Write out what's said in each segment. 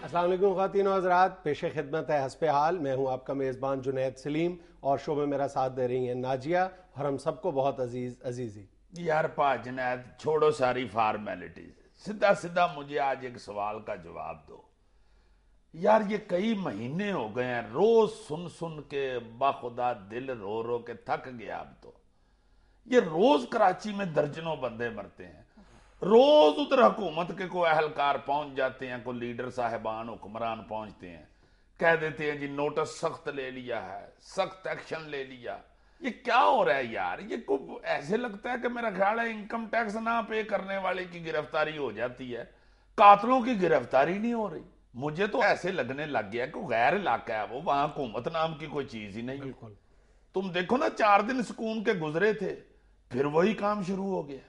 السلام علیکم خواتین و حضرات، پیش خدمت ہے حسب حال. میں ہوں آپ کا میزبان جنید سلیم اور شو میں میرا ساتھ دے رہی ہیں ناجیہ اور ہم سب کو بہت عزیزی. یار جنید چھوڑو ساری فارمیلٹیز، سیدھا سیدھا مجھے آج ایک سوال کا جواب دو. یار یہ کئی مہینے ہو گئے ہیں روز سن سن کے باخدا دل رو رو کے تھک گیا. اب تو یہ روز کراچی میں درجنوں بندے مرتے ہیں، روز ادھر حکومت کے کوئی اہلکار پہنچ جاتے ہیں، کوئی لیڈر صاحبان حکمران پہنچتے ہیں، کہہ دیتے ہیں جی نوٹس سخت لے لیا ہے، سخت ایکشن لے لیا. یہ کیا ہو رہا ہے یار؟ یہ کو ایسے لگتا ہے کہ میرا خیال ہے انکم ٹیکس نہ پے کرنے والے کی گرفتاری ہو جاتی ہے، قاتلوں کی گرفتاری نہیں ہو رہی. مجھے تو ایسے لگنے لگ گیا کہ غیر علاقہ ہے وہ، وہاں حکومت نام کی کوئی چیز ہی نہیں. بالکل. تم دیکھو نا 4 دن سکون کے گزرے تھے، پھر وہی کام شروع ہو گیا.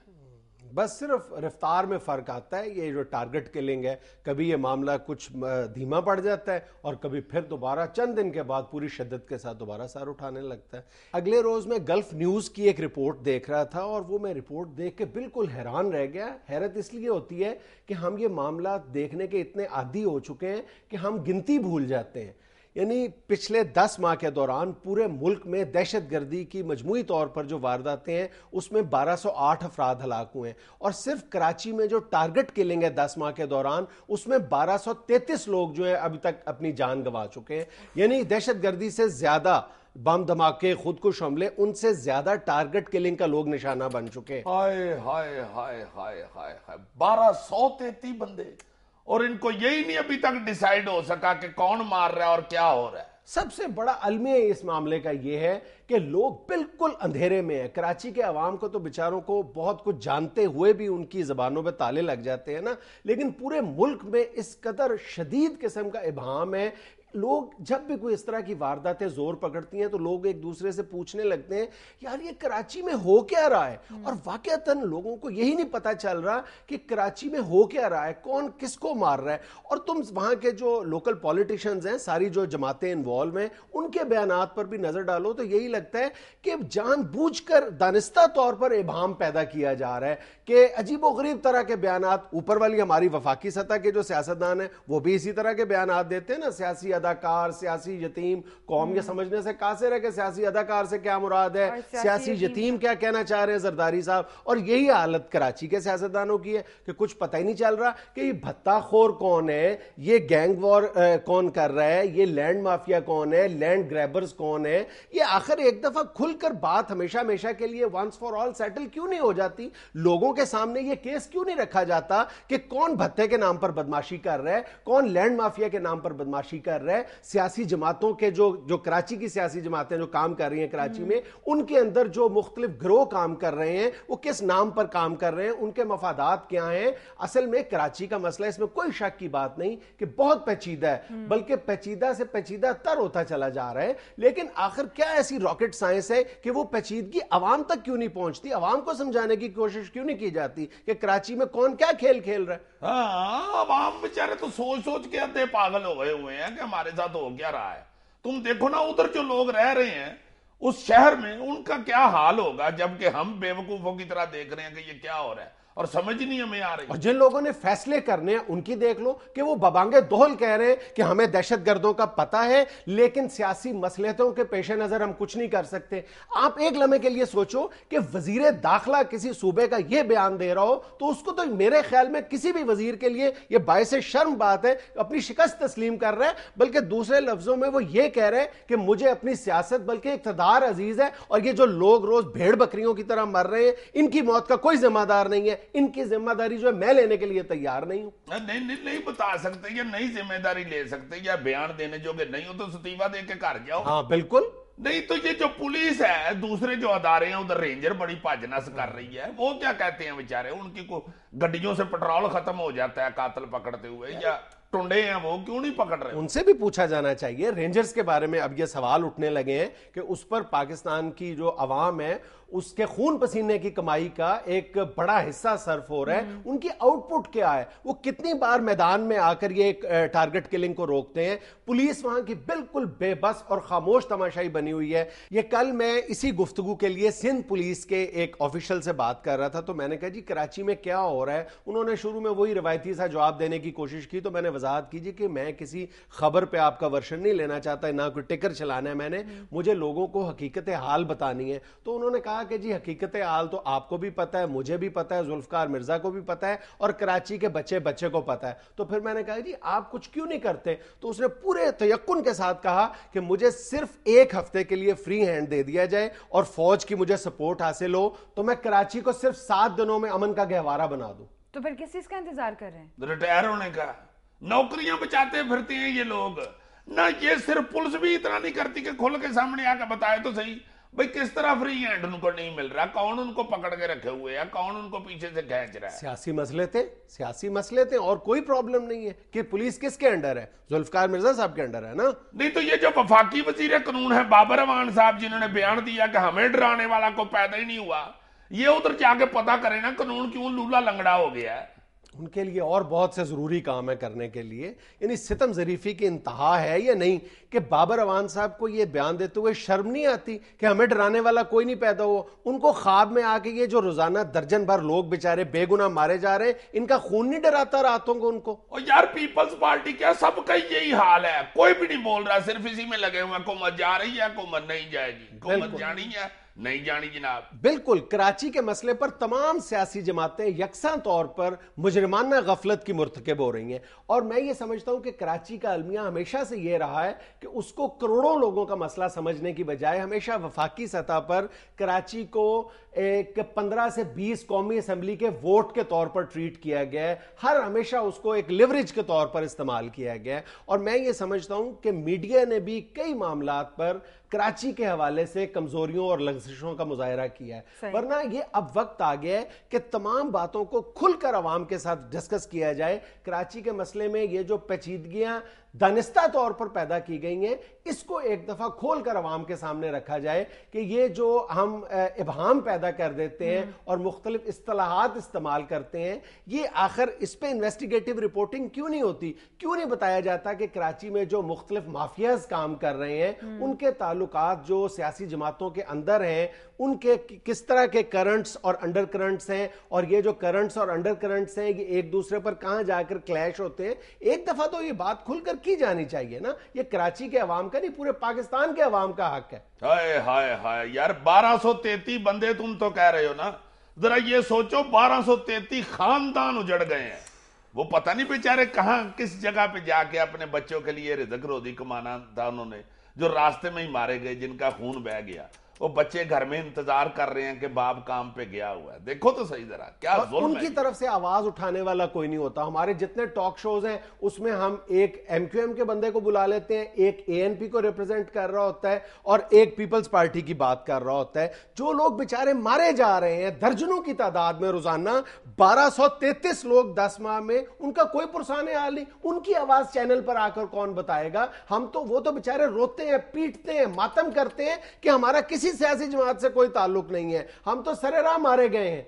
بس صرف رفتار میں فرق آتا ہے. یہ جو ٹارگٹ کلنگ ہے، کبھی یہ معاملہ کچھ دھیما پڑ جاتا ہے اور کبھی پھر دوبارہ چند دن کے بعد پوری شدت کے ساتھ دوبارہ سر اٹھانے لگتا ہے. اگلے روز میں گلف نیوز کی ایک رپورٹ دیکھ رہا تھا اور وہ میں رپورٹ دیکھ کے بالکل حیران رہ گیا. حیرت اس لیے ہوتی ہے کہ ہم یہ معاملات دیکھنے کے اتنے عادی ہو چکے ہیں کہ ہم گنتی بھول جاتے ہیں. یعنی پچھلے 10 ماہ کے دوران پورے ملک میں دہشت گردی کی مجموعی طور پر جو وارداتیں ہیں اس میں 1208 افراد ہلاک ہوئے ہیں، اور صرف کراچی میں جو ٹارگٹ کلنگ ہے 10 ماہ کے دوران اس میں 1233 لوگ جو ہیں ابھی تک اپنی جان گنوا چکے ہیں. یعنی دہشت گردی سے زیادہ بم دھماکے، خودکش حملے، ان سے زیادہ ٹارگٹ کلنگ کا لوگ نشانہ بن چکے ہیں. ہائے ہائے ہائے ہائے ہائے ہائے 1233 بندے، اور ان کو یہی نہیں ابھی تک ڈیسائیڈ ہو سکا کہ کون مار رہا ہے اور کیا ہو رہا ہے. سب سے بڑا المیہ اس معاملے کا یہ ہے کہ لوگ بالکل اندھیرے میں ہیں. کراچی کے عوام کو تو بیچاروں کو بہت کچھ جانتے ہوئے بھی ان کی زبانوں پہ تالے لگ جاتے ہیں نا، لیکن پورے ملک میں اس قدر شدید قسم کا ابہام ہے. لوگ جب بھی کوئی اس طرح کی وارداتیں زور پکڑتی ہیں تو لوگ ایک دوسرے سے پوچھنے لگتے ہیں یار یہ کراچی میں ہو کیا رہا ہے. اور واقعتاً لوگوں کو یہی نہیں پتا چل رہا کہ کراچی میں ہو کیا رہا ہے، کون کس کو مار رہا ہے. اور تم وہاں کے جو لوکل پولیٹیشنز ہیں، ساری جو جماعتیں انوالو ہیں، ان کے بیانات پر بھی نظر ڈالو تو یہی لگتا ہے کہ جان بوجھ کر دانستہ طور پر ابہام پیدا کیا جا رہا ہے کہ عجیب و غریب طرح کے بیانات. اوپر والی ہماری وفاقی سطح کے جو سیاستدان ہیں وہ بھی اسی طرح کے بیانات دیتے ہیں نا، سیاسی اداکار، سیاسی یتیم. قوم یہ سمجھنے سے قاصر ہے کہ سیاسی اداکار سے کیا مراد ہے، سیاسی یتیم کیا کہنا چاہ رہے ہیں زرداری صاحب. اور یہی حالت کراچی کے سیاستدانوں کی ہے کہ کچھ پتہ ہی نہیں چل رہا کہ یہ بھتہ خور کون ہے، یہ گینگ وار کون کر رہا ہے، یہ لینڈ مافیا کون ہے، لینڈ گریبرز کون ہے. یہ آخر ایک دفعہ کھل کر بات ہمیشہ ہمیشہ کے لیے ونس فار آل سیٹل کیوں نہیں ہو جاتی؟ لوگوں کے سامنے یہ کیس کیوں نہیں رکھا جاتا کہ کون بھتے کے نام پر بدماشی کر رہا ہے، کون لینڈ مافیا کے نام پر بدماشی کر رہا ہے. سیاسی جماعتوں کے جو کراچی کی سیاسی جماعتیں جو کام کر رہی ہیں کراچی میں، ان کے اندر جو مختلف گروہ کام کر رہے ہیں وہ کس نام پر کام کر رہے ہیں، ان کے مفادات کیا ہیں. اصل میں کراچی کا مسئلہ، اس میں کوئی شک کی بات نہیں کہ بہت پیچیدہ ہے، بلکہ پیچیدہ سے پیچیدہ تر ہوتا چلا جا رہا ہے. لیکن آخر کیا ایسی راکٹ سائنس ہے کہ وہ پیچیدگی عوام تک کیوں نہیں پہنچتی؟ عوام کو سمجھانے کی کوشش کیوں نہیں کی جاتی کہ کراچی میں کون کیا کھیل کھیل رہا ہے؟ ہاں، عوام بیچارے تو سوچ سوچ کے ادھے پاگل ہو گئے ہوئے ہیں کہ ہمارے ساتھ ہو کیا رہا ہے. تم دیکھو نا ادھر جو لوگ رہ رہے ہیں اس شہر میں، ان کا کیا حال ہوگا جبکہ ہم بے وقوفوں کی طرح دیکھ رہے ہیں کہ یہ کیا ہو رہا ہے اور سمجھ نہیں ہمیں آ رہی. اور جن لوگوں نے فیصلے کرنے ہیں ان کی دیکھ لو کہ وہ ببانگے دوہل کہہ رہے ہیں کہ ہمیں دہشت گردوں کا پتہ ہے لیکن سیاسی مصلحتوں کے پیش نظر ہم کچھ نہیں کر سکتے. آپ ایک لمحے کے لیے سوچو کہ وزیر داخلہ کسی صوبے کا یہ بیان دے رہا ہو تو اس کو تو میرے خیال میں کسی بھی وزیر کے لیے یہ باعث شرم بات ہے. اپنی شکست تسلیم کر رہا ہے، بلکہ دوسرے لفظوں میں وہ یہ کہہ رہے ہیں کہ مجھے اپنی سیاست بلکہ اقتدار عزیز ہے، اور یہ جو لوگ روز بھیڑ بکریوں کی طرح مر رہے ہیں ان کی موت کا کوئی ذمہ دار نہیں ہے. ان کی ذمہ داری جو ہے میں لینے کے لیے تیار نہیں ہوں. نہیں بتا سکتے یا نہیں ذمہ داری لے سکتے یا بیان دینے جو کہ نہیں ہو تو استعفیٰ دے کے گھر جاؤ. ہاں بالکل. نہیں تو یہ جو پولیس ہے، دوسرے جو ادارے ہیں، ادھر رینجر بڑی پاجنس کر رہی ہے، وہ کیا کہتے ہیں بیچارے؟ ان کی کو گڈیوں سے پٹرول ختم ہو جاتا ہے قاتل پکڑتے ہوئے، یا ٹونڈے ہیں وہ کیوں نہیں پکڑ رہے؟ ان سے بھی پوچھا جانا چاہیے. رینجرز کے بارے میں اب یہ سوال اٹھنے لگے ہیں کہ اس پر پاکستان کی جو عوام ہے اس کے خون پسینے کی کمائی کا ایک بڑا حصہ صرف ہو رہا ہے. ان کی آؤٹ پٹ کیا ہے؟ وہ کتنی بار میدان میں آ کر یہ ٹارگٹ کلنگ کو روکتے ہیں؟ پولیس وہاں کی بالکل بے بس اور خاموش تماشائی بنی ہوئی ہے. یہ کل میں اسی گفتگو کے لیے سندھ پولیس کے ایک آفیشل سے بات کر رہا تھا تو میں نے کہا جی کراچی میں کیا ہو رہا ہے؟ انہوں نے شروع میں وہی روایتی سا جواب دینے کی کوشش کی. تو میں نے وضاحت کی جی کہ میں کسی خبر پہ آپ کا ورشن نہیں لینا چاہتا, نہ کوئی ٹکر چلانا ہے میں نے, مجھے لوگوں کو حقیقت حال بتانی ہے. تو انہوں نے کہا کہ جی حقیقت حال تو آپ کو بھی پتا ہے, مجھے بھی پتا ہے, ذوالفقار مرزا کو بھی پتا ہے اور کراچی کے بچے کو پتا ہے. تو پھر میں نے کہا جی آپ کچھ کیوں نہیں کرتے؟ تو اس نے پورے تیقن کے ساتھ کہا کہ مجھے صرف 1 ہفتے کے لیے فری ہینڈ دے دیا جائے اور فوج کی مجھے سپورٹ حاصل ہو تو میں کراچی کو صرف 7 دنوں میں امن کا گہوارہ بنا دوں. تو پھر کس چیز کا انتظار کر رہے ہیں؟ ریٹائر ہونے کا. نوکریاں بچاتے پھرتے ہیں یہ لوگ نہ. یہ صرف پولیس بھی اتنا نہیں کرتی کہ کھل کے سامنے آ کے بتائے تو صحیح بھئی کس طرح فری ہینڈ ان کو نہیں مل رہا, کون ان کو پکڑ کے رکھے ہوئے ہے, کون ان کو پیچھے سے کھینچ رہا ہے. سیاسی مسئلے تھے اور کوئی پرابلم نہیں ہے کہ پولیس کس کے انڈر ہے, ذوالفقار مرزا صاحب کے انڈر ہے نا. نہیں تو یہ جو وفاقی وزیر قانون ہے بابر امان صاحب جنہوں نے بیان دیا کہ ہمیں ڈرانے والا کو پیدا ہی نہیں ہوا, یہ ادھر جا کے پتا کرے نا قانون کیوں لولا لنگڑا ہو گیا ہے. ان کے لیے اور بہت سے ضروری کام ہے کرنے کے لیے. یعنی ستم ظریفی کی انتہا ہے یا نہیں کہ بابر اوان صاحب کو یہ بیان دیتے ہوئے شرم نہیں آتی کہ ہمیں ڈرانے والا کوئی نہیں پیدا ہوا؟ ان کو خواب میں آ کے یہ جو روزانہ درجن بھر لوگ بیچارے بے گناہ مارے جا رہے ہیں, ان کا خون نہیں ڈراتا راتوں کو ان کو؟ اور یار پیپلز پارٹی کیا سب کا یہی حال ہے, کوئی بھی نہیں بول رہا, صرف اسی میں لگے ہوئے. حکومت جا رہی ہے, حکومت نہیں جائے گی, حکومت جانی ہے نہیں جانی جناب. بالکل. کراچی کے مسئلے پر تمام سیاسی جماعتیں یکساں طور پر مجرمانہ غفلت کی مرتکب ہو رہی ہیں. اور میں یہ سمجھتا ہوں کہ کراچی کا المیہ ہمیشہ سے یہ رہا ہے کہ اس کو کروڑوں لوگوں کا مسئلہ سمجھنے کی بجائے ہمیشہ وفاقی سطح پر کراچی کو ایک 15 سے 20 قومی اسمبلی کے ووٹ کے طور پر ٹریٹ کیا گیا ہے. ہمیشہ اس کو ایک لیوریج کے طور پر استعمال کیا گیا ہے. اور میں یہ سمجھتا ہوں کہ میڈیا نے بھی کئی معاملات پر کراچی کے حوالے سے کمزوریوں اور لغزشوں کا مظاہرہ کیا ہے. ورنہ یہ اب وقت آ گیا ہے کہ تمام باتوں کو کھل کر عوام کے ساتھ ڈسکس کیا جائے. کراچی کے مسئلے میں یہ جو پیچیدگیاں دانستہ طور پر پیدا کی گئی ہیں اس کو ایک دفعہ کھول کر عوام کے سامنے رکھا جائے کہ یہ جو ہم ابہام پیدا کر دیتے ہیں اور مختلف اصطلاحات استعمال کرتے ہیں, یہ آخر اس پہ انویسٹیگیٹو رپورٹنگ کیوں نہیں ہوتی؟ کیوں نہیں بتایا جاتا کہ کراچی میں جو مختلف مافیاز کام کر رہے ہیں ان کے تعلقات جو سیاسی جماعتوں کے اندر ہیں ان کے کس طرح کے کرنٹس اور انڈر کرنٹس ہیں, اور یہ جو کرنٹس اور انڈر کرنٹس ہیں یہ ایک دوسرے پر کہاں جا کر کلیش ہوتے ہیں. ایک دفعہ تو یہ بات کھل کر کی جانی چاہیے نا. یہ کراچی کے عوام کا نہیں پورے پاکستان کے عوام کا حق ہے. ہائے ہائے ہائے یار 1233 بندے تم تو کہہ رہے ہو نا, ذرا یہ سوچو 1233 خاندان اجڑ گئے ہیں. وہ پتہ نہیں بیچارے کہاں کس جگہ پہ جا کے اپنے بچوں کے لیے رزق روزی کمانا تھا انہوں نے, جو راستے میں ہی مارے گئے, جن کا خون بہہ گیا. وہ بچے گھر میں انتظار کر رہے ہیں کہ باپ کام پہ گیا ہوا ہے. دیکھو تو صحیح ذرا کیا ظلم ہے. ان کی طرف سے آواز اٹھانے والا کوئی نہیں ہوتا. ہمارے جتنے ٹاک شوز ہیں اس میں ہم ایک ایم کیو ایم کے بندے کو بلا لیتے ہیں, ایک اے این پی کو ریپرزینٹ کر رہا ہوتا ہے اور ایک پیپلز پارٹی کی بات کر رہا ہوتا ہے. جو لوگ بیچارے مارے جا رہے ہیں درجنوں کی تعداد میں روزانہ, 1233 لوگ 10 ماہ میں, ان کا کوئی پرسان حال نہیں. ان کی آواز چینل پر آ کر کون بتائے گا؟ وہ تو بیچارے روتے ہیں, پیٹتے ہیں, ماتم کرتے ہیں کہ ہمارا کسی سیاسی جماعت سے کوئی تعلق نہیں ہے, ہم تو سرے راہ مارے گئے ہیں.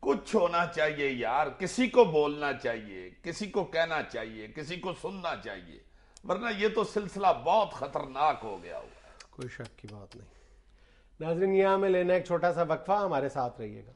کچھ ہونا چاہیے یار, کسی کو بولنا چاہیے, کسی کو کہنا چاہیے, کسی کو سننا چاہیے, ورنہ یہ تو سلسلہ بہت خطرناک ہو گیا ہوا ہے. کوئی شک کی بات نہیں. ناظرین یہاں میں لینا ایک چھوٹا سا وقفہ, ہمارے ساتھ رہیے گا.